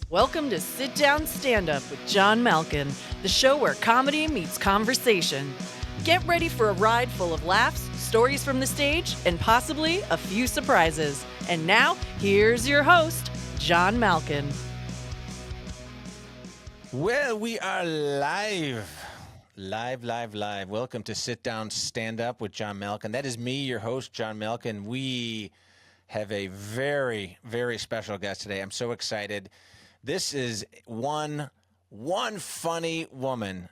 Welcome to Sit Down Stand Up with John Malkin, the show where comedy meets conversation. Get ready for a ride full of laughs, stories from the stage, and possibly a few surprises. And now, here's your host, John Malkin. Well, we are live. Live. Welcome to Sit Down Stand Up with John Malkin. That is me, your host, John Malkin. We have a very, very special guest today. I'm so excited. This is one funny woman.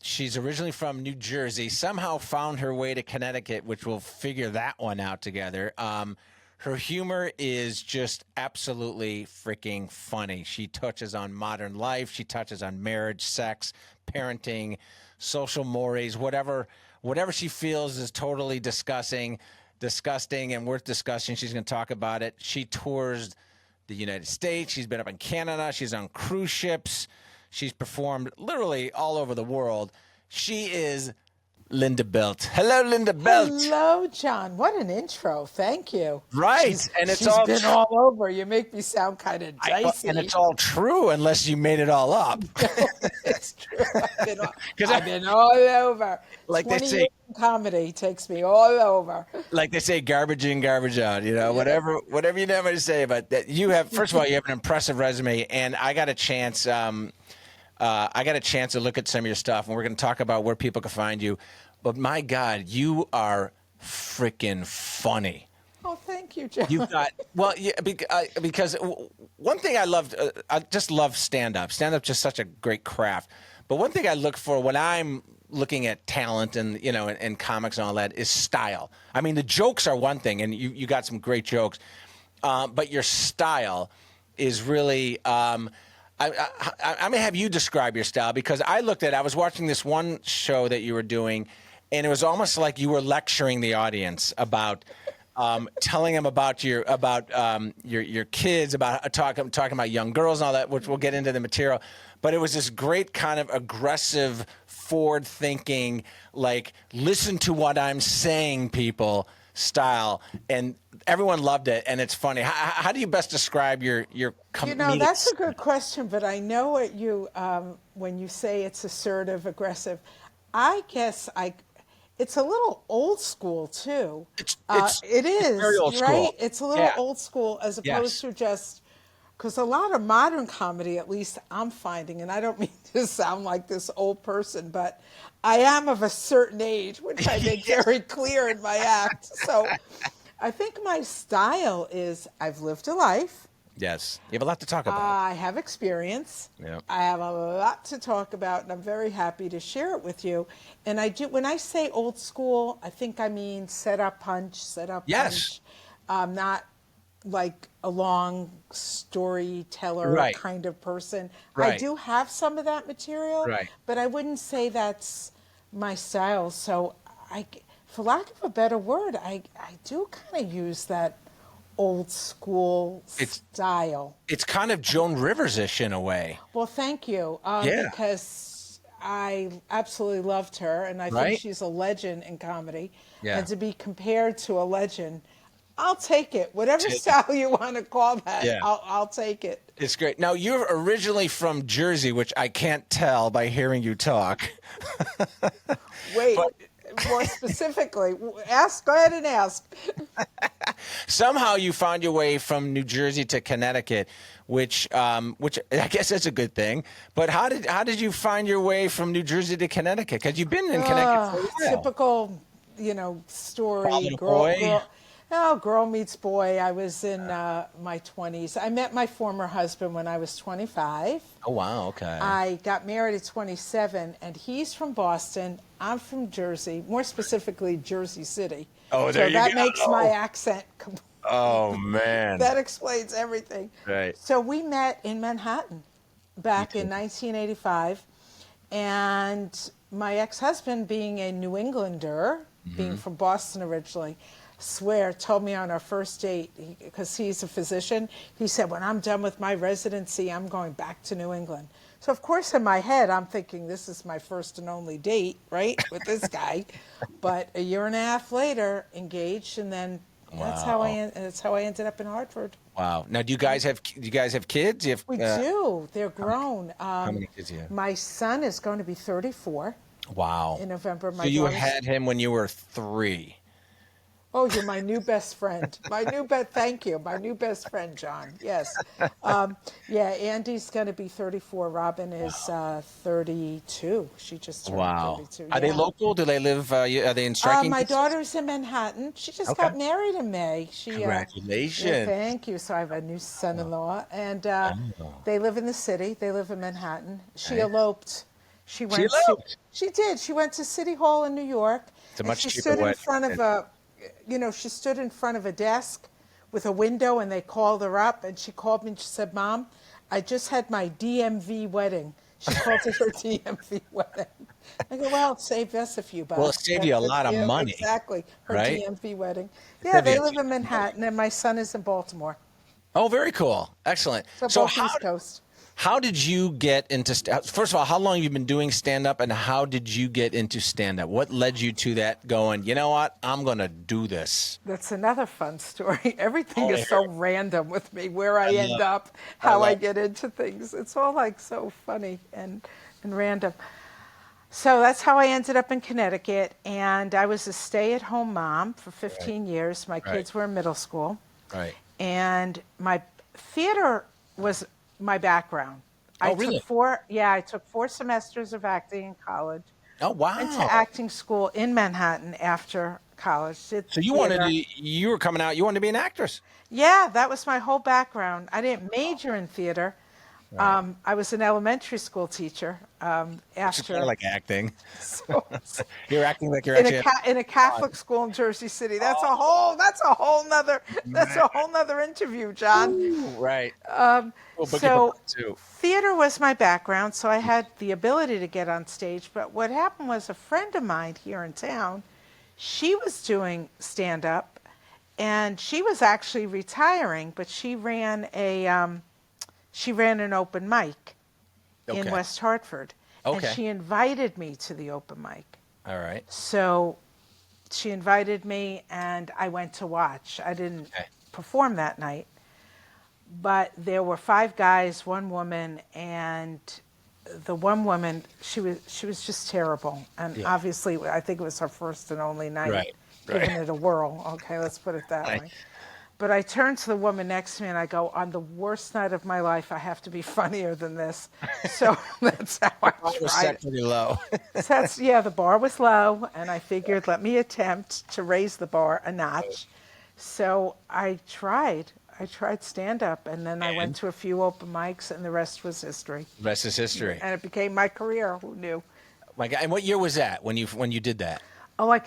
She's originally from New Jersey, somehow found her way to Connecticut, which we'll figure that one out together. Her humor is just absolutely freaking funny. She touches on modern life. She touches on marriage, sex, parenting, social mores, whatever she feels is totally disgusting and worth discussing. She's going to talk about it. She tours the United States. She's been up in Canada. She's on cruise ships. She's performed literally all over the world. She is LYNDA BELT. Hello, LYNDA BELT. Hello, John. What an intro. Thank you. Right. She's been all over. You make me sound kind of dicey. And it's all true unless you made it all up. No, it's true. I've been all over. Like 20 they say, years in comedy takes me all over. like they say, garbage in, garbage out. You know, whatever you never say about that. You have, first of all, you have an impressive resume, and I got a chance. I got a chance to look at some of your stuff, and we're going to talk about where people can find you. But my God, you are freaking funny. Oh, thank you, John. You've got, well, yeah, because one thing I loved, I just love stand-up. Stand-up just such a great craft. But one thing I look for when I'm looking at talent and, you know, and comics and all that is style. I mean, the jokes are one thing, and you got some great jokes. But your style is really, I'm going to have you describe your style, because I was watching this one show that you were doing, and it was almost like you were lecturing the audience about telling them about your kids, about talking about young girls and all that, which we'll get into the material. But it was this great kind of aggressive, forward-thinking, like, listen to what I'm saying, people style, and everyone loved it, and it's funny. How do you best describe your comedic? You know, that's a good question, but I know what you when you say it's assertive, aggressive. I guess it's a little old school too. It is very old right. school. It's a little old school as opposed to just because a lot of modern comedy, at least I'm finding, and I don't mean to sound like this old person, but I am of a certain age, which I make very clear in my act. So I think my style is I've lived a life. Yes, you have a lot to talk about. I have experience. Yeah. I have a lot to talk about, and I'm very happy to share it with you. And I do. When I say old school, I think I mean set up, punch. Yes. Not like a long storyteller kind of person. Right. I do have some of that material, but I wouldn't say that's my style. So for lack of a better word, I do kind of use that old school style. It's kind of Joan Rivers-ish in a way. Well, thank you. Because I absolutely loved her, and I think she's a legend in comedy. Yeah. And to be compared to a legend, I'll take it. Whatever style you want to call that, I'll take it. It's great. Now, you're originally from Jersey, which I can't tell by hearing you talk. Wait. More specifically, go ahead and ask. Somehow you found your way from New Jersey to Connecticut, which I guess that's a good thing. But how did you find your way from New Jersey to Connecticut? Because you've been in Connecticut for a while. Typical, story. Girl meets boy. I was in my 20s. I met my former husband when I was 25. Oh, wow. Okay. I got married at 27, and he's from Boston. I'm from Jersey, more specifically Jersey City. Oh, there you go. So that makes my accent complete. Oh, man. That explains everything. Right. So we met in Manhattan back in 1985, and my ex-husband, being a New Englander, being from Boston originally, told me on our first date, because he's a physician, he said, when I'm done with my residency, I'm going back to New England. So, of course, in my head, I'm thinking this is my first and only date, right, with this guy. But a year and a half later, engaged, and then Wow. That's how I ended up in Hartford. Wow. Now, do you guys have kids? You have, We do. They're grown. how many kids do you have? My son is going to be 34 Wow. in November. So My you daughter's. had him when you were 3. Oh, you're my new best friend. Thank you. My new best friend, John. Yes. Yeah, Andy's going to be 34. Robin is 32. She just turned Wow. 32. Are they Yeah. local? Do they live? Are they in striking My distance? daughter's in Manhattan. She just Okay. got married in May. Yeah, Congratulations. thank you. So I have a new son-in-law, and Oh. they live in the city. They live in Manhattan. She Okay. eloped. She She went to. eloped. She did. She went to City Hall in New York, It's a and much she cheaper stood in wedding. front of she stood in front of a desk with a window, and they called her up, and she called me and she said, "Mom, I just had my DMV wedding." She called it her DMV wedding. I go, well, it saved us a few Well, it bucks. saved you a Good lot for of you. money, Exactly. Her right? DMV wedding. It Yeah, saved you they a live in ton of money. Manhattan, and my son is in Baltimore. Oh, very cool. Excellent. So So both East Coast. how did you get into first of all, how long have you been doing stand up, and how did you get into stand up? What led you to that going, you know what, I'm going to do this? That's another fun story. Everything Oh, I is hear so it. random with me, where I I end love up, it. I how I love get into things. It's all like so funny and random. So that's how I ended up in Connecticut. And I was a stay-at-home mom for it. 15 years. My Right. kids were in middle school. Right. And my theater was my background. Oh, really? I took 4 semesters of acting in college. Oh, Went to wow. acting school in Manhattan after college. Did So theater. you were coming out, you wanted to be an actress. Yeah, that was my whole background. I didn't major in theater. Right. I was an elementary school teacher Which is kind of after. like acting. So, You're acting like you're in actually. in a Catholic school in Jersey City. That's a whole nother interview, John. Ooh, right. We'll book you for So part 2. theater was my background, so I had the ability to get on stage. But what happened was a friend of mine here in town, she was doing stand up, and she was actually retiring, but she ran an open mic in Okay. West Hartford, and Okay. she invited me to the open mic. All right. So she invited me, and I went to watch. I didn't Okay. perform that night, but there were 5 guys, 1 woman, and the one woman, she was just terrible. And Yeah. obviously, I think it was her first and only night, Right. giving it a whirl. Okay, let's put it that Right. way. But I turned to the woman next to me and I go, on the worst night of my life, I have to be funnier than this. So that's how I I was tried set it. pretty low. The bar was low, and I figured, let me attempt to raise the bar a notch. So I tried stand up, and then I went to a few open mics, and the rest was history. The rest is history. And it became my career. Who knew? My God. And what year was that when you did that? Oh,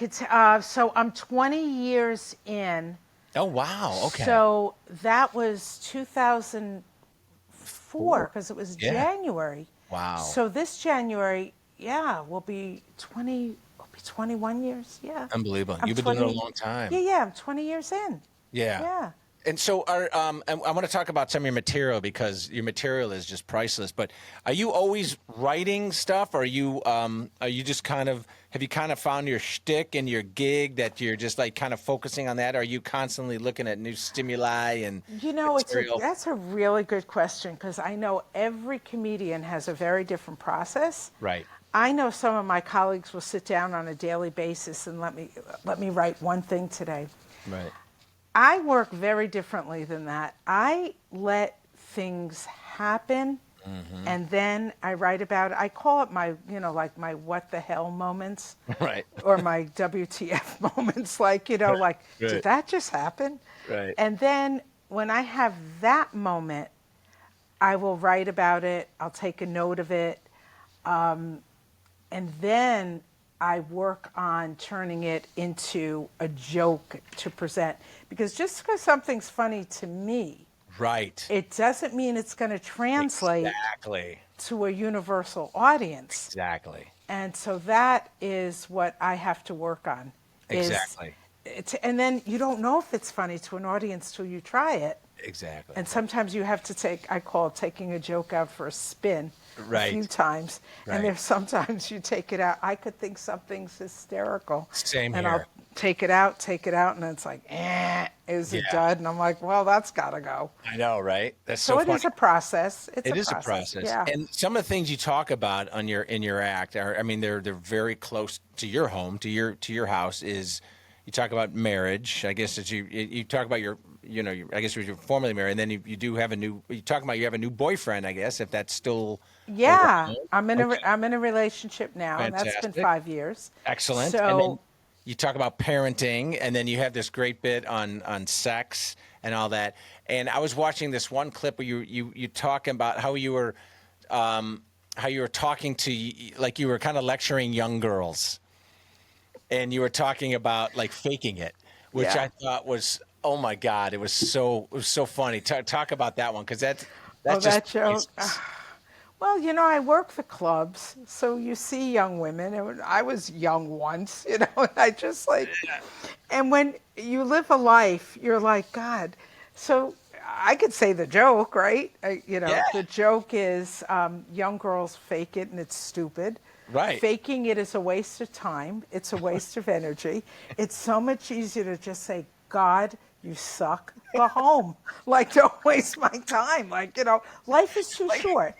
so I'm 20 years in. Oh, wow. Okay. So that was 2004, because it was Yeah. January. Wow. So this January, will be 21 years. Yeah. Unbelievable. I'm You've been doing it a 20 long time. Yeah, I'm 20 years in. Yeah. Yeah. And so, and I want to talk about some of your material, because your material is just priceless. But are you always writing stuff? Or are you just have you kind of found your shtick and your gig that you're just like kind of focusing on that? Or are you constantly looking at new stimuli and material? That's a really good question, because I know every comedian has a very different process. Right. I know some of my colleagues will sit down on a daily basis and let me write one thing today. Right. I work very differently than that. I let things happen, and then I write about it. I call it my my what the hell moments, Right. or my WTF moments. Did that just happen? Right. And then when I have that moment, I will write about it. I'll take a note of it, and then I work on turning it into a joke to present. Because just because something's funny to me, Right. it doesn't mean it's going to translate Exactly. to a universal audience. Exactly. And so that is what I have to work on. Exactly. And then you don't know if it's funny to an audience till you try it. Exactly. And sometimes you have to I call it taking a joke out for a spin. Right. A few times. Right. And there's sometimes you take it out. I could think something's hysterical. Same and here. take it out, and then it's like, is Yeah, it dud? And I'm like, well, that's got to go. I know, right? That's So so it funny. is a process. It's It a is a process. process, Yeah. and some of the things you talk about on your in your act are, I mean, they're very close to your home, to your house. Is you talk about marriage? I guess that you talk about your, I guess you're formerly married, and then you do have a new. You talk about you have a new boyfriend, I guess, if that's still Yeah, around. I'm in Okay, a relationship now, and that's been fantastic, 5 years. excellent. And then So you talk about parenting, and then you have this great bit on sex and all that. And I was watching this one clip where you talk about how you were talking to, like, you were kind of lecturing young girls, and you were talking about like faking it, which yeah. I thought was, oh my God, it was so funny. Talk about that one, because Oh, that's just that joke. priceless. Well, I work the clubs, so you see young women, and I was young once, and I just like, and when you live a life, you're like, God. So I could say the joke, right? Yeah, The joke is young girls fake it, and it's stupid. right. Faking it is a waste of time. It's a waste of energy. It's so much easier to just say, God, you suck. Go home. Like, don't waste my time. Like, life is too Like, short.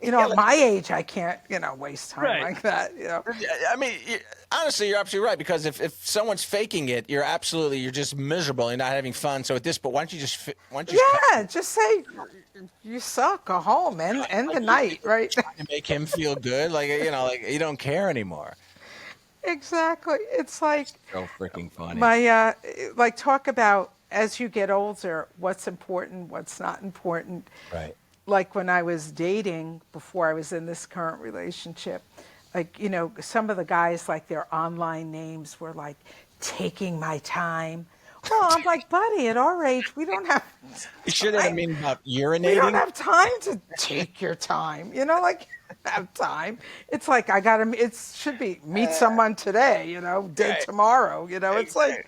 yeah, At my age, I can't, waste time right. like that. Yeah, I mean, honestly, you're absolutely right, because if someone's faking it, you're just miserable. You're not having fun. So at this, but why don't you just cut Yeah, just say you suck. Go home. End like the night, right? trying to make him feel good, like you don't care anymore. Exactly. It's like So freaking funny. like talk about as you get older, what's important, what's not important. Right. Like when I was dating before I was in this current relationship, like, some of the guys, like their online names were like taking my time. Well, I'm like, buddy, at our age, we don't have You sure they don't time. mean about We don't urinating? have time to take your time. Like, have time. It's like it should be meet someone today, date Right. tomorrow. It's Right. like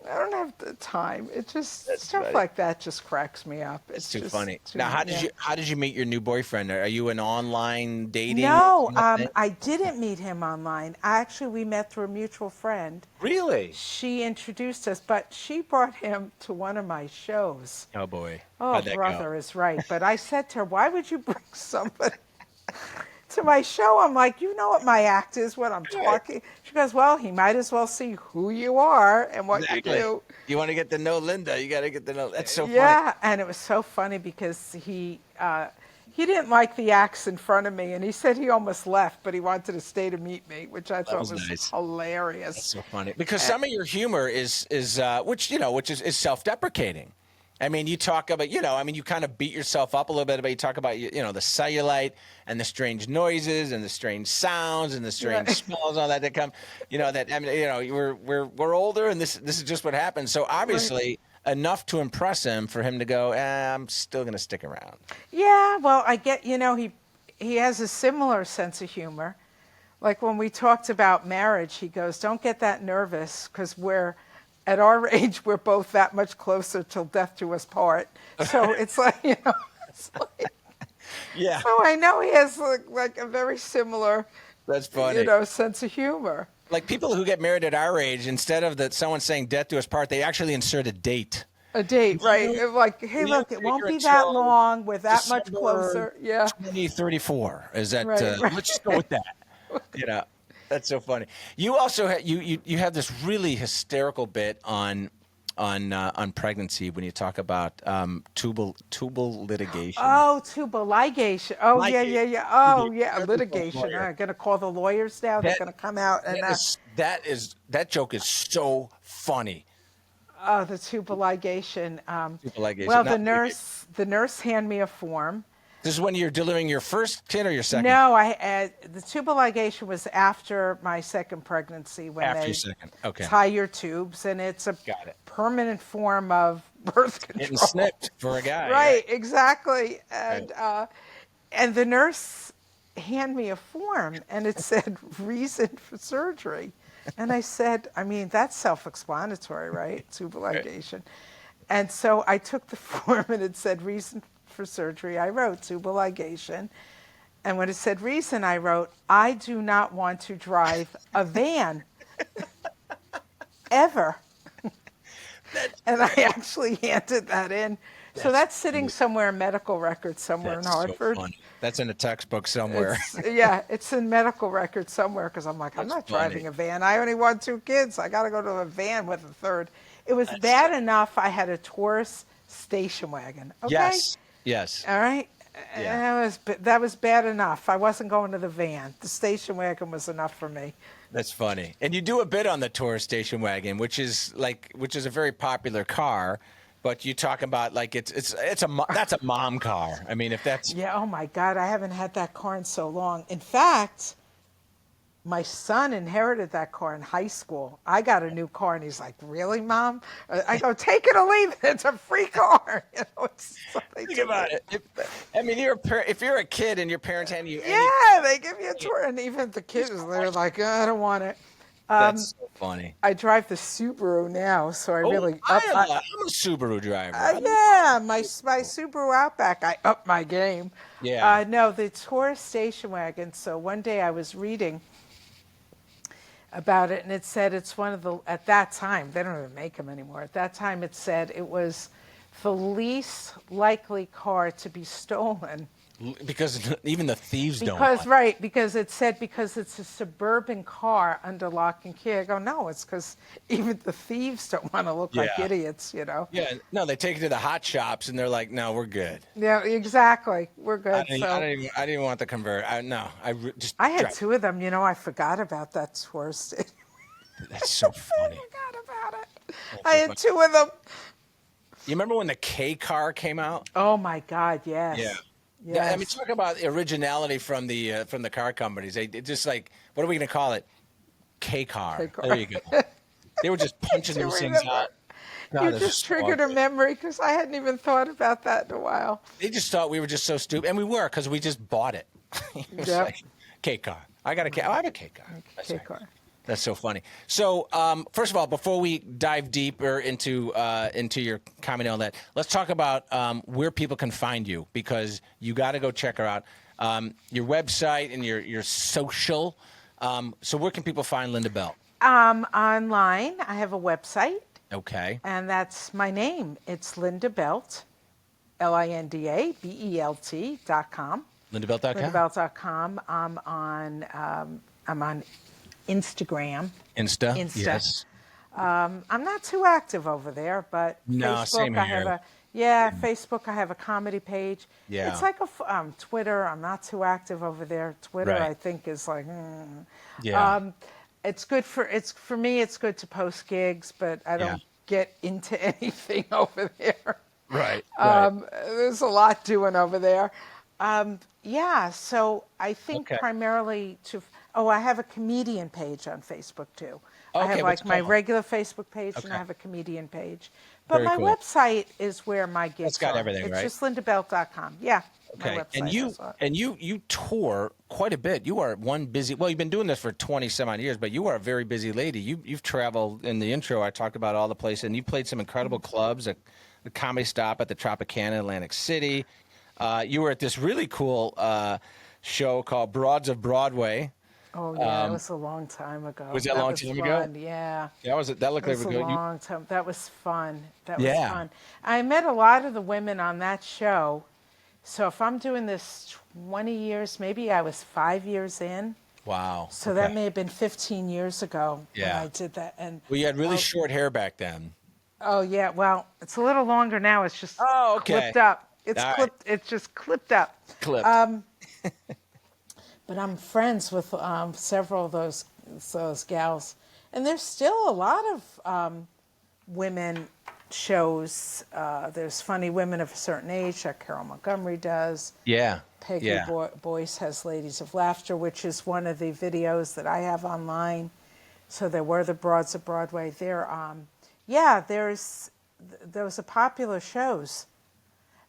I don't have the time. It just That's stuff funny. like that just cracks me up. It's It's too just funny. too, Now, yeah. how did you meet your new boyfriend? Are you an online dating No, kind of thing? I didn't meet him online. Actually, we met through a mutual friend. Really? She introduced us, but she brought him to one of my shows. Oh boy. Oh, How'd that go? brother is right. But I said to her, why would you bring somebody to my show? I'm like, you know what my act is, what I'm Right. talking. She goes, well, he might as well see who you are and what you Exactly. do. You want to get to know Linda, you got to get to know. That's so funny. Yeah, and it was so funny because he didn't like the acts in front of me, and he said he almost left, but he wanted to stay to meet me, which I thought was was nice. hilarious. That's so funny, because some of your humor is which is self-deprecating. I mean, you talk about, you kind of beat yourself up a little bit, but you talk about, the cellulite and the strange noises and the strange sounds and the strange Right. smells, all that come, that, I mean, we're older, and this is just what happens. So obviously enough to impress him for him to go, I'm still going to stick around. Yeah, well, I get, he has a similar sense of humor. Like when we talked about marriage, he goes, don't get that nervous because at our age, we're both that much closer till death do us part. So it's like, it's like, Yeah, so I know he has like a very similar, that's funny. sense of humor. Like people who get married at our age, instead of someone saying death do us part, they actually insert a date. A date, right? Like, hey, We'll look, it won't figure be that until long. We're that much December closer. Yeah. 2034. Is that? Right, right. Let's just go with that. That's so funny. You also you have this really hysterical bit on pregnancy when you talk about tubal litigation. Oh, tubal ligation. Oh, yeah, yeah, Ligation. yeah. Oh, You yeah, get a litigation. lawyer. I'm going to call the lawyers now. They're That going to come out and, that joke is so funny. oh, the tubal ligation. Tubal ligation. Well, Not the nurse handed me a form. This is when you're delivering your first kid or your second? No, the tubal ligation was after my second pregnancy when After they your second. Okay. tie your tubes, and it's a Got it. permanent form of birth control. Getting snipped for a guy. Right, exactly. And the nurse handed me a form, and it said reason for surgery. And I said, I mean, that's self-explanatory, right? Tubal ligation. And so I took the form, and it said reason for surgery. I wrote tubal ligation. And when it said reason, I wrote, I do not want to drive a van. ever. And I actually handed that in. So that's sitting somewhere in medical records somewhere in Hartford. So funny. That's in a textbook somewhere. It's in medical records somewhere because I'm like, I'm not driving a van. I only want 2 kids. I got to go to a van with a third. It was bad enough I had a Taurus station wagon. Okay? Yes. All right? Yeah. That was bad enough. I wasn't going to the van. The station wagon was enough for me. That's funny. And you do a bit on the Taurus station wagon, which is a very popular car. But you talk about like that's a mom car. I mean, if that's Oh my God, I haven't had that car in so long. In fact, my son inherited that car in high school. I got a new car, and he's like, "Really, Mom?" I go, "Take it or leave it. It's a free car." Think about it. If you're a kid and your parents hand you, they give you a tour, and even the kids, they're like, "I don't want it." That's so funny. I drive the Subaru now, so I'm a Subaru driver. My Subaru Outback. I up my game. Yeah. No, the Taurus station wagon. So one day I was reading about it, and it said it's one of the, at that time, they don't even make them anymore. At that time, it said it was the least likely car to be stolen. Because even the thieves don't want it. Because it said because it's a suburban car under lock and key. I go, no, it's because even the thieves don't want to look like idiots, you know? Yeah, no, they take it to the hot shops and they're like, no, we're good. Yeah, exactly. We're good. I didn't even want the convert. I had 2 of them, you know, I forgot about that Taurus. That's so funny. I forgot about it. I had 2 of them. You remember when the K car came out? Oh my God, yes. Yeah. Yes. Yeah, I mean, talk about originality from the car companies. They just like, what are we going to call it? K-car. There you go. They were just punching those things out. You just triggered a memory because I hadn't even thought about that in a while. They just thought we were just so stupid, and we were because we just bought it. It was like, K-car. I got a K. Oh, I have a K-car. K-car. That's so funny. So, first of all, before we dive deeper into your comedy and all that, let's talk about where people can find you, because you got to go check her out. Your website and your social. So, where can people find Lynda Belt? Online, I have a website. Okay. And that's my name. It's Lynda Belt, LYNDABELT.com. LyndaBelt.com. LyndaBelt.com. I'm on Instagram. Insta. Yes. I'm not too active over there, but no, Facebook, same here. Facebook, I have a comedy page. Yeah. It's like Twitter, I'm not too active over there. Twitter, Right. I think, is like, Yeah. it's good for me, it's good to post gigs, but I don't get into anything over there. Right. There's a lot doing over there. So I think primarily I have a comedian page on Facebook too. I have like my regular Facebook page and I have a comedian page. But Very my cool. website is where my gigs It's got are. everything, it's right? just lindabelt.com. Yeah. Okay. My website And you tour quite a bit. You are one busy. Well, you've been doing this for 20 some odd years, but you are a very busy lady. You've traveled. In the intro, I talked about all the places, and you played some incredible clubs. The Comedy Stop at the Tropicana, in Atlantic City. You were at this really cool show called Broads of Broadway. Oh yeah, that was a long time ago. Was that a long time ago? Yeah. That looked like a long time. That was fun. Was Yeah. fun. I met a lot of the women on that show. So if I'm doing this 20 years, maybe I was 5 years in. Wow. So that may have been 15 years ago when I did that. And well, you had really short hair back then. oh yeah, well, it's a little longer now. It's just clipped up. It's All clipped. Right. It's just clipped up. Clipped. But I'm friends with several of those gals, and there's still a lot of women shows. There's Funny Women of a Certain Age that Carol Montgomery does. Yeah. Peggy Boyce has Ladies of Laughter, which is one of the videos that I have online. So there were the Broads of Broadway. Those are popular shows.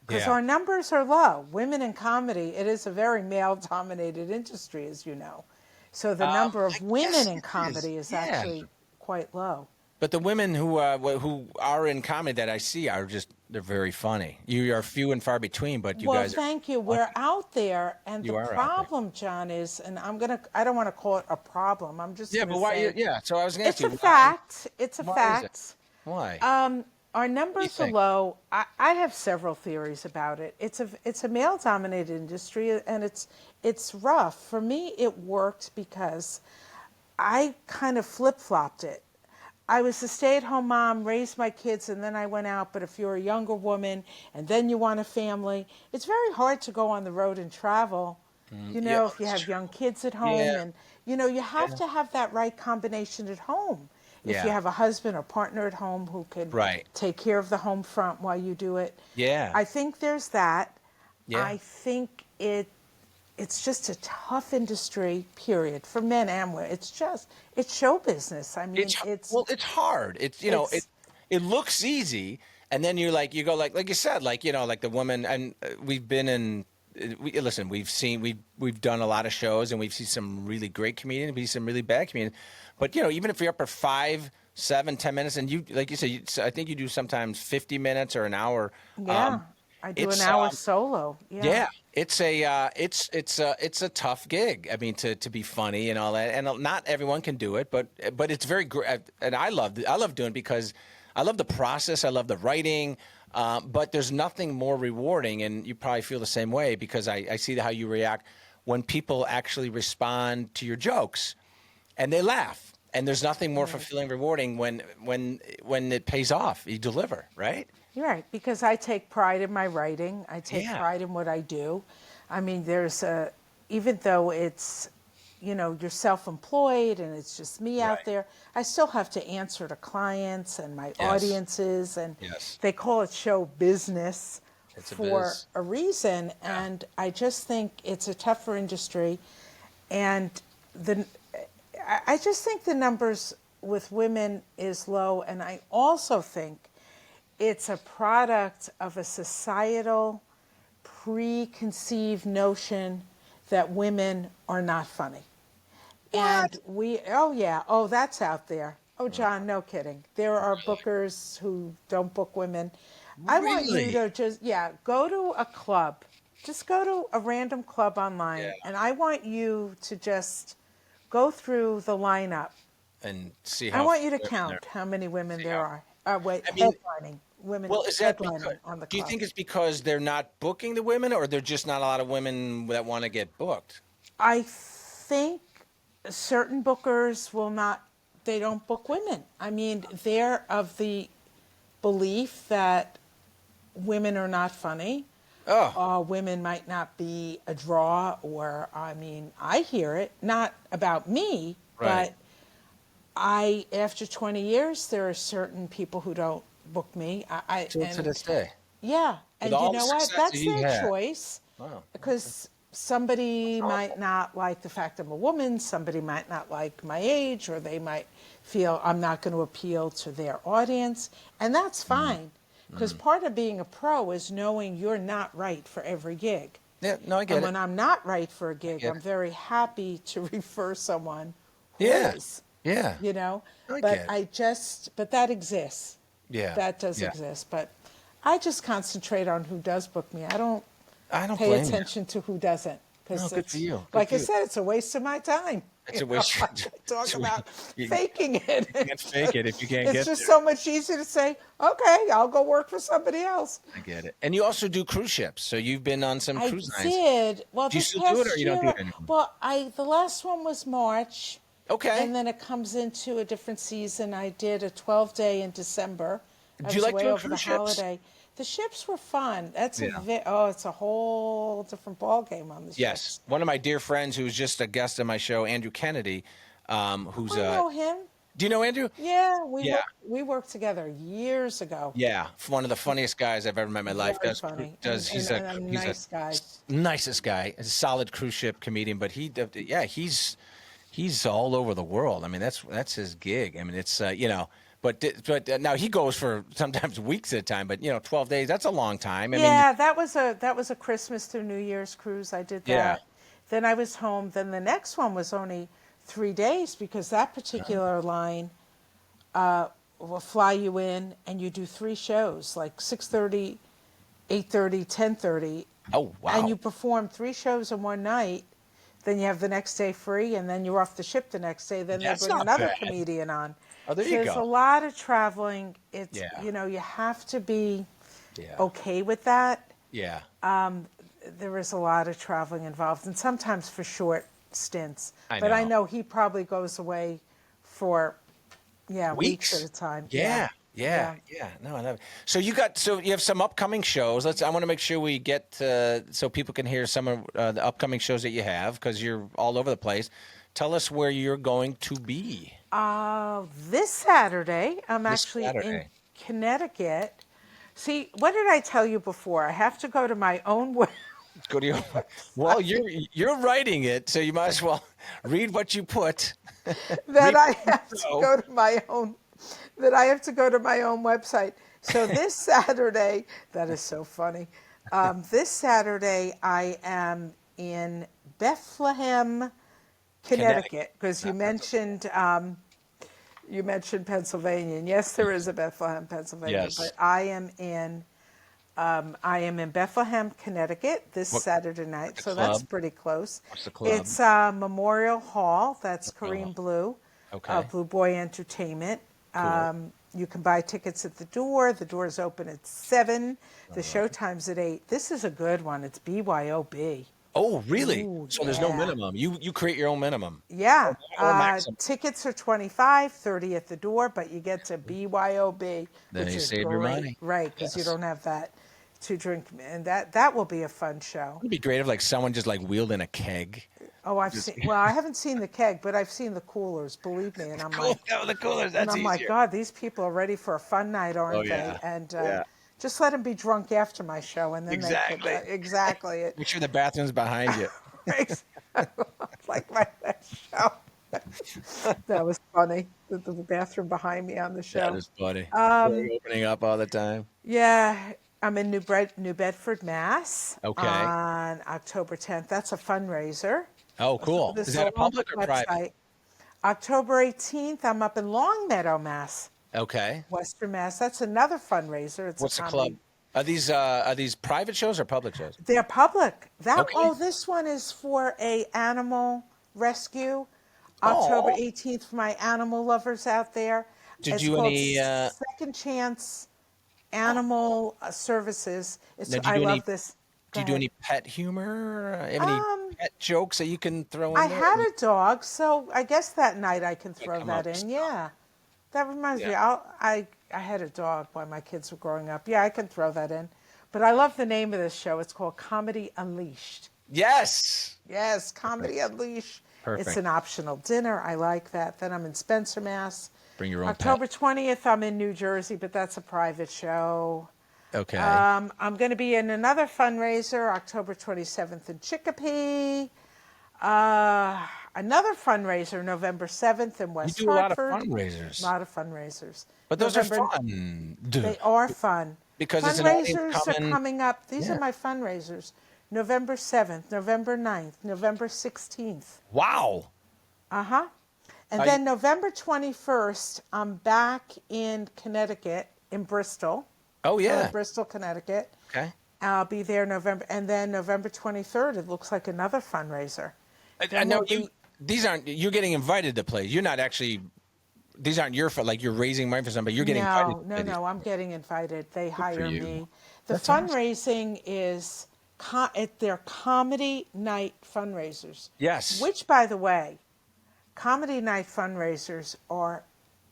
Because our numbers are low. Women in comedy, it is a very male-dominated industry, as you know. So the number of women in comedy is actually quite low. But the women who are in comedy that I see are just They're very funny. You are few and far between, but you Well, guys are thank you. funny. We're out there, and the You are out there. problem, John, is, and I don't want to call it a problem. I'm just Yeah, going but to why? say Yeah. So I was going to ask it's a you why. fact. It's a Why is it? fact. Why? Our What do you numbers are think? low. I have several theories about it. It's a male-dominated industry, and it's rough. For me, it worked because I kind of flip-flopped it. I was a stay-at-home mom, raised my kids, and then I went out. But if you're a younger woman and then you want a family, it's very hard to go on the road and travel. Yeah, If you that's have true. young kids at Yeah. home, and you have Yeah. to have that right combination at home. If you Yeah. have a husband or partner at home who can Right. take care of the home front while you do it, Yeah. I think there's that. Yeah. I think it's just a tough industry, period, for men and women. It's show business. I mean, It's hard. it's It looks easy, and then you go like you said, like the woman, and we've been in. Listen, we've done a lot of shows, and we've seen some really great comedians, we've seen some really bad comedians, but even if you're up for 5, 7, 10 minutes, and you like you said, I think you do sometimes 50 minutes or an hour. yeah. I do an It's hour solo. Yeah. Yeah, it's a tough gig. I mean, to be funny and all that, and not everyone can do it, but it's very great, and I love doing it because I love the process. I love the writing, but there's nothing more rewarding, and you probably feel the same way because I see how you react when people actually respond to your jokes, and they laugh, and there's nothing more fulfilling, rewarding when it pays off. You deliver, right? You're right, because I take pride in my writing. I take Yeah. pride in what I do. I mean, even though you're self-employed and it's just me out Right. there, I still have to answer to clients and my Yes. audiences, and Yes. they call it show business It's a for biz. a reason. Yeah. And I just think it's a tougher industry, and I just think the numbers with women is low, and I also think it's a product of a societal preconceived notion that women are not funny. And that's out there. Oh, John, no kidding. There are bookers who don't book women. I want you Really? to go to a club. Just go to a random club online, Yeah. and I want you to just go through the lineup. And see I how want you to women count how many women See there how- are. I mean, Headlining. Women well, is that headlining because, on the do you club. think it's because they're not booking the women, or there's just not a lot of women that want to get booked? I think certain bookers they don't book women. I mean, they're of the belief that women are not funny. Oh, Women might not be a draw, I hear it, not about me, Right. but after 20 years, there are certain people who don't book me. to this day. Yeah, and all you the know what? success That's that you've their had. choice. Wow. Because somebody might not like the fact I'm a woman, somebody might not like my age, or they might feel I'm not going to appeal to their audience, and that's fine. Because part of being a pro is knowing you're not right for every gig. Yeah, no, I get And it. when I'm not right for a gig, get I'm it. very happy to refer someone who Yeah. is. Yeah. I get it. But that exists. Yeah. That does Yeah. exist. But I just concentrate on who does book me. I don't I don't pay blame you. attention to who doesn't. No, good for you. Good Like for I you. said, it's a waste of my time. It's a You waste know, of- Talk it's a- about you faking it. can't fake it if you can't It's get just there. so much easier to say, okay, I'll go work for somebody else. I get it. And you also do cruise ships, so you've been on some I cruise lines. did. Well, Do you this still past do it, or you don't do year, it anymore? Well, the last one was March. Okay. And then it comes into a different season. I did a 12-day in December. I Do you was like away doing over the cruise ships? holiday. The ships were fun. That's Yeah. it's a whole different ball game on the Yes. ships. One of my dear friends who's just a guest on my show, Andrew Kennedy, who's I know him. do you know Andrew? Yeah, Yeah. we worked together years ago. Yeah, one of the funniest guys I've ever met in my life. Very funny. He's and a he's nice guy. nicest guy, a solid cruise ship comedian. But he's all over the world. I mean, that's his gig. I mean, it's but now he goes for sometimes weeks at a time. But 12 days, that's a long time. I mean, Yeah, that was a Christmas to New Year's cruise. I did that. Yeah. Then I was home. Then the next one was only 3 days because that particular line will fly you in, and you do 3 shows, like 6:30, 8:30, 10:30. Oh, wow. And you perform 3 shows in one night. Then you have the next day free, and then you're off the ship the next day. Then That's they bring not another bad. comedian on. Oh, there So you there's go. a lot of traveling. It's, Yeah. you have to be Yeah. okay with that. Yeah. There is a lot of traveling involved, and sometimes for short stints. I But I know. know he probably goes away for, weeks at a time. Yeah. No, I love it. So you have some upcoming shows. I want to make sure we get so people can hear some of the upcoming shows that you have, because you're all over the place. Tell us where you're going to be. This Saturday, I'm This actually in Saturday. Connecticut. See, what did I tell you before? I have to go to my own way. Go to your. Well, you're writing it, so you might as well read what you put. that I have to So- go to my own website. So this Saturday, that is so funny. This Saturday I am in Bethlehem, Connecticut, because you mentioned Pennsylvania, and yes, there is a Bethlehem, Pennsylvania. Yes. But I am in Bethlehem, Connecticut this Saturday night, so that's club? pretty close. What's the club? It's Memorial Hall. That's Kareem Blue, Okay. Blue Boy Entertainment. Cool. You can buy tickets at the door. The doors open at 7. The show time's at 8. This is a good one. It's BYOB. Oh, really? Ooh, So there's no yeah. minimum. You create your own minimum. Yeah. Or maximum. Tickets are $25, $30 at the door, but you get to BYOB, Then which you is save your great. money. Right, because you Yes. don't have that to drink, and that will be a fun show. It'd be great if like someone just like wheeled in a keg. Oh, I haven't seen the keg, but I've seen the coolers, believe me, and I'm like, Oh, the coolers. and That's I'm like, easier. God, these people are ready for a fun night, aren't Oh, they? yeah. And Yeah. just let them be drunk after my show, and then Exactly. exactly. Make sure the bathroom's behind you. Like my next show. That was funny. The bathroom behind me on the show. That is funny. We're opening up all the time. Yeah, I'm in New Bedford, Mass. Okay. On October 10th. That's a fundraiser. Oh, cool. This Is that a all on public the or private? website. October 18th, I'm up in Longmeadow, Mass. Okay. Western Mass. That's another fundraiser. It's What's a the comedy. club? Are these private shows or public shows? They're public. Okay. This one is for a animal rescue. October Aw. 18th for my animal lovers out there. Did It's you called any, Second Chance Animal Services. Now, I love this. Do you do any pet humor? Have any pet jokes that you can throw in I there? had a dog, so I guess that night I can throw come that up in. with Yeah, that reminds me. Yeah. I had a dog when my kids were growing up. Yeah, I can throw that in. But I love the name of this show. It's called Comedy Unleashed. Yes. Yes, Comedy Unleashed. Perfect. It's an optional dinner. I like that. Then I'm in Spencer, Mass. Bring your own October 20th, I'm in New Jersey, but that's a private show. pet. Okay. I'm going to be in another fundraiser, October 27th in Chicopee. Another fundraiser, November 7th in West you do a lot of Hartford. fundraisers. A lot of fundraisers. But those are November- fun. They are fun. Because it's an audience fundraisers are coming- coming up. These Yeah. are my fundraisers. November 7th, November 9th, November 16th. Wow. Uh-huh. And Are then you- November 21st, I'm back in Connecticut, in Bristol. Oh, yeah. Bristol, Connecticut. Okay. I'll be there November, and then November 23rd, it looks like another fundraiser. I Then know we'll be- these aren't, you're getting invited to play. You're not actually, these aren't your, like you're raising money for somebody. You're getting invited to play these. No, I'm getting invited. They hire you. me. The That's awesome. fundraising is, they're comedy night fundraisers. Yes. Which, by the way, comedy night fundraisers are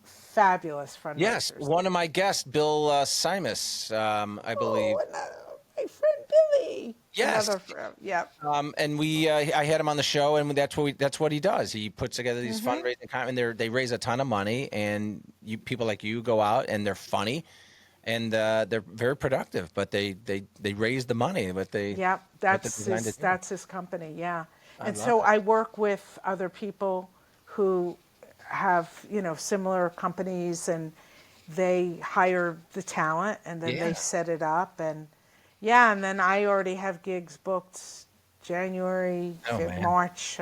fabulous fundraisers. Yes. One of my guests, Bill Simus, I believe. Oh, my friend Billy. Yes. Another friend. Yep. And I had him on the show, and that's what he does. He puts together these Mm-hmm. fundraising, and they raise a ton of money, and people like you go out, and they're funny, and they're very productive. But they raise the money, but they Yep, what they're that's designed to his, do. that's his company, yeah. And love so it. I work with other people who have, similar companies, and they hire the talent, and then Yeah. they set it up, and and then I already have gigs booked January, Oh, man. March,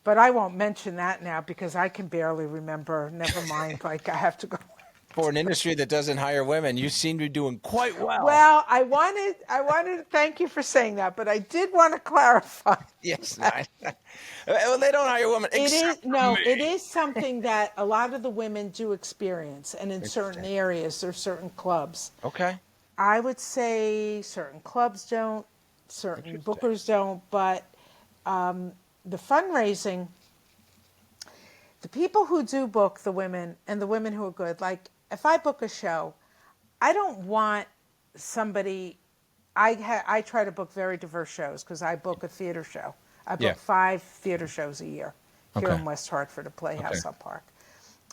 but I won't mention that now because I can barely remember. Never mind, like I have to go For an industry that doesn't hire women, you seem to be doing quite well. Well, I wanted to thank you for saying that, but I did want to clarify. Yes, well, they don't hire women. It is something that a lot of the women do experience, and in certain Interesting. areas or certain clubs. Okay. I would say certain clubs don't, certain bookers don't, but the fundraising, the people who do book the women and the women who are good, like if I book a show, I don't want somebody. I try to book very diverse shows because I book a theater show. I book 5 theater shows a year here in West Hartford at Playhouse Up Park,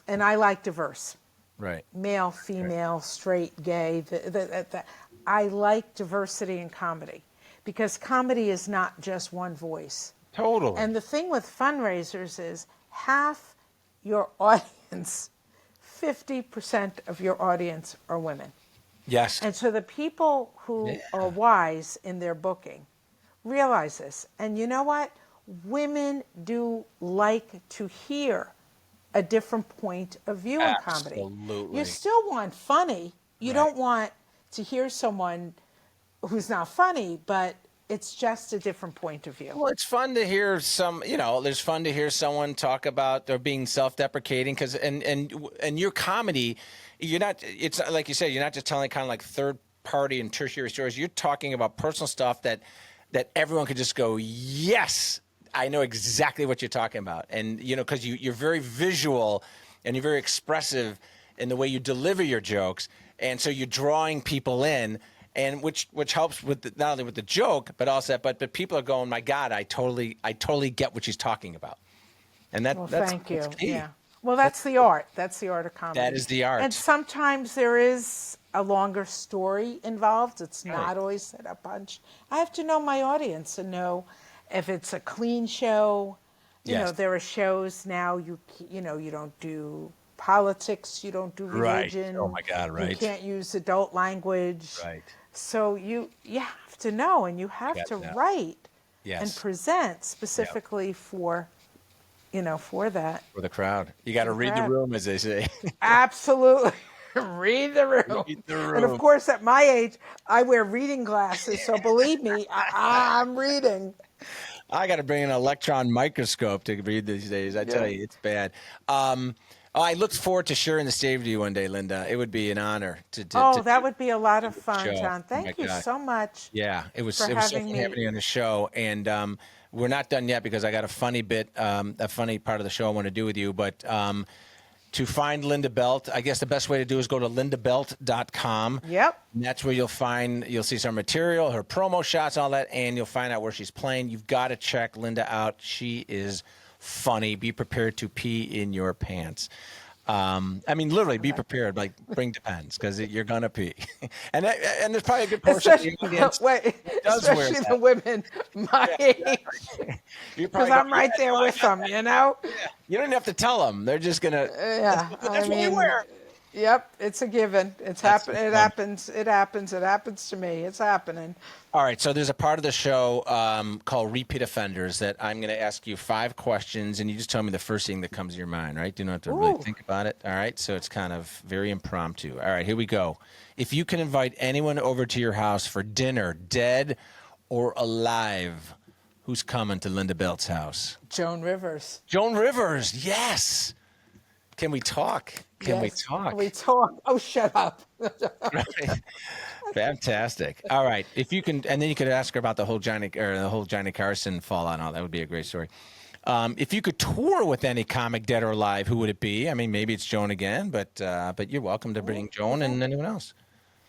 and I like diverse. Right. Male, female, straight, gay. I like diversity in comedy because comedy is not just one voice. Totally. And the thing with fundraisers is half your audience, 50% of your audience are women. Yes. And so the people who are wise in their booking realize this. And you know what? Women do like to hear a different point of view in comedy. Absolutely. You still want funny. You don't want to hear someone who's not funny, but it's just a different point of view. Well, it's fun to hear there's fun to hear someone talk about or being self-deprecating because and your comedy, it's not, like you said, you're not just telling kind of like third party and tertiary stories. You're talking about personal stuff that everyone could just go, yes, I know exactly what you're talking about. And, because you're very visual and you're very expressive in the way you deliver your jokes. And so you're drawing people in. And which helps with not only with the joke, but also but people are going, my God, I totally get what she's talking about, and that's thank you. That's key. Yeah. Well, that's the art. That's the art of comedy. That is the art. And sometimes there is a longer story involved. It's not always set up punch. I have to know my audience and know if it's a clean show. You know, there are shows now. You don't do politics. You don't do religion. Right. Oh my God. Right. You can't use adult language. Right. So you have to know, and you have to write and present specifically for that. For the crowd. You got to read the room, as they say. Absolutely. Read the room. And of course, at my age, I wear reading glasses, so believe me, I'm reading. I got to bring an electron microscope to read these days. I tell you, it's bad. I look forward to sharing the stage with you one day, Linda. It would be an honor to that would be a lot of fun, show. John. Thank you so much. Yeah, it was so fun having you on the show, and we're not done yet because I got a funny bit, a funny part of the show I want to do with you. But to find Lynda Belt, I guess the best way to do is go to lyndabelt.com. Yep. And that's where you'll see some material, her promo shots, all that, and you'll find out where she's playing. You've got to check Lynda out. She is funny. Be prepared to pee in your pants. Literally, be prepared. Like, bring Depends, because you're gonna pee, and there's probably a good portion of the audience especially the women my age, because I'm right there with them. You know, you don't even have to tell them; they're just gonna. That's what you wear. Yep, it's a given. It happens. It happens to me. It's happening. All right, so there's a part of the show called Repeat Offenders that I'm going to ask you 5 questions, and you just tell me the first thing that comes to your mind, right? You don't have to really think about it, all right? So it's kind of very impromptu. All right, here we go. If you can invite anyone over to your house for dinner, dead or alive, who's coming to Lynda Belt's house? Joan Rivers. Joan Rivers, yes. Can we talk? Can we talk? Can we talk? Oh, shut up. Right. Fantastic. All right. If you can, and then you could ask her about the whole Johnny Carson fallout and all. That would be a great story. If you could tour with any comic, dead or alive, who would it be? I mean, maybe it's Joan again, but you're welcome to bring Joan and anyone else.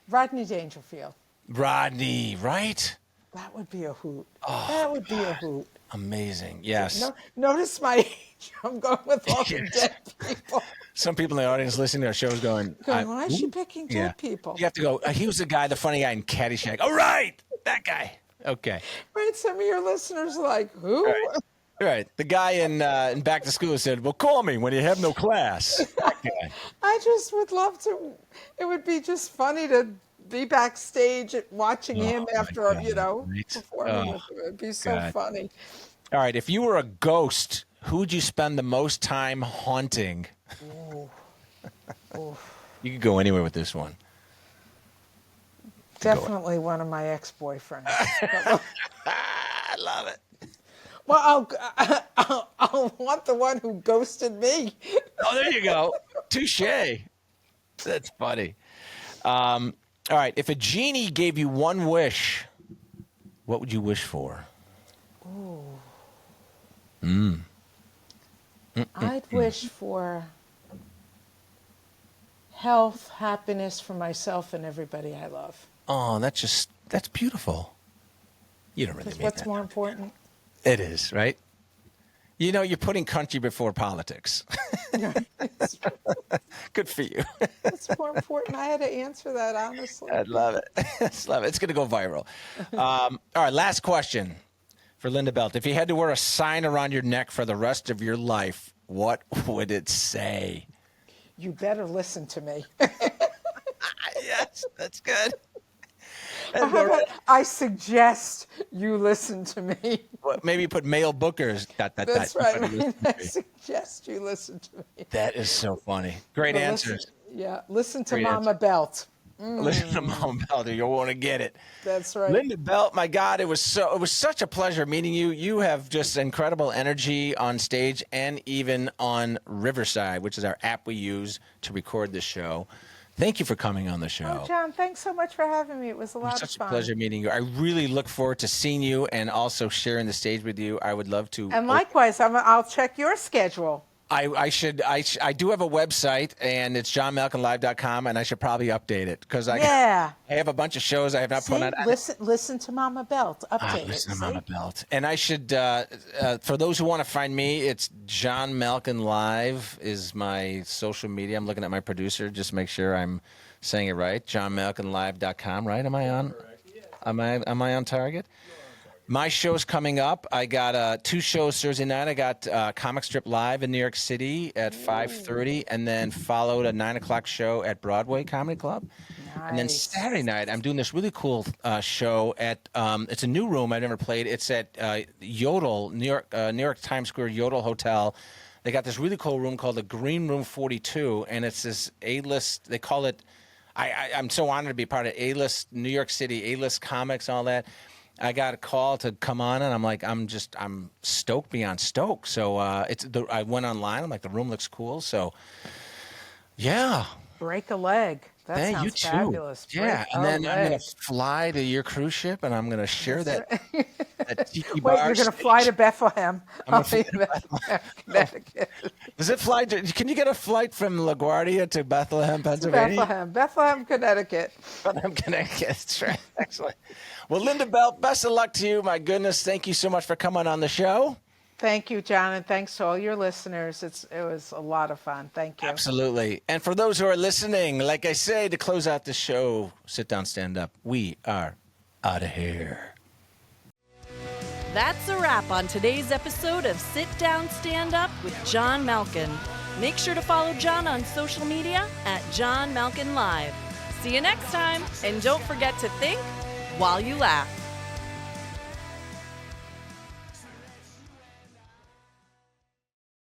Rodney Dangerfield. Rodney, right? That would be a hoot. Oh, that would be a hoot. Amazing. Yes. Notice my age. I'm going with all the dead people. Some people in the audience listening to our show is going, why is she picking dead people? You have to go, he was the guy, the funny guy in Caddyshack. All right, that guy. Okay. Right, some of your listeners are like, who? Right. The guy in Back to School said, well, call me when you have no class. That guy. I just would love to. It would be just funny to be backstage watching him after, performing with him. It would be so funny. All right. If you were a ghost, who would you spend the most time haunting? Ooh. You could go anywhere with this one. Definitely one of my ex-boyfriends. I love it. Well, I'll want the one who ghosted me. Oh, there you go. Touche. That's funny. All right. If a genie gave you one wish, what would you wish for? I'd wish for health, happiness for myself and everybody I love. Oh, that's beautiful. You don't really Because mean what's that. more important? It is, right? You know, you're putting country before politics. Good for you. What's more important? I had to answer that honestly. I love it. I love it. It's going to go viral. All right, last question for Lynda Belt. If you had to wear a sign around your neck for the rest of your life, what would it say? You better listen to me. Yes, that's good. I suggest you listen to me. Maybe put male bookers. That's right. I suggest you listen to me. That is so funny. Great But answers. Listen to Great Mama Belt. Listen to Mom Belt. You'll want to get it. That's right. Lynda Belt, my God, it was such a pleasure meeting you. You have just incredible energy on stage and even on Riverside, which is our app we use to record this show. Thank you for coming on the show. Oh, John, thanks so much for having me. It was a lot of fun. Such a pleasure meeting you. I really look forward to seeing you and also sharing the stage with you. I would love to. And likewise, I'll check your schedule. I do have a website, and it's johnmalkinlive.com, and I should probably update it because I have a bunch of shows I have not put on. Listen to Mama Belt. Update it. Listen to Mama Belt. And I should, for those who want to find me, it's John Malkin Live is my social media. I'm looking at my producer just to make sure I'm saying it right. johnmalkinlive.com, right? Am I on? Am I on target? My show's coming up. I got 2 shows Thursday night. I got Comic Strip Live in New York City at 5:30, and then followed a 9 o'clock show at Broadway Comedy Club. Nice. And then Saturday night, I'm doing this really cool show at it's a new room I've never played. It's at Yodel, New York Times Square Yodel Hotel. They got this really cool room called the Green Room 42, and it's this A-list. They call it. I'm so honored to be part of A-list New York City A-list comics, all that. I got a call to come on, and I'm like, I'm stoked beyond stoked. So I went online. I'm like, the room looks cool. So, yeah. Break a leg. That sounds you too. fabulous. Yeah, and then I'm going to fly to your cruise ship, and I'm going to share that tiki bar. Wait, you're going to fly to Bethlehem. I'm gonna fly to Bethlehem, Connecticut. Does it fly? Can you get a flight from LaGuardia to Bethlehem, Pennsylvania? Bethlehem, Connecticut. Bethlehem, Connecticut. That's right. Excellent. Well, Lynda Belt, best of luck to you. My goodness, thank you so much for coming on the show. Thank you, John, and thanks to all your listeners. It was a lot of fun. Thank you. Absolutely. And for those who are listening, like I say, to close out the show, sit down, stand up. We are out of here. That's a wrap on today's episode of Sit Down, Stand Up with John Malkin. Make sure to follow John on social media at John Malkin Live. See you next time, and don't forget to think while you laugh.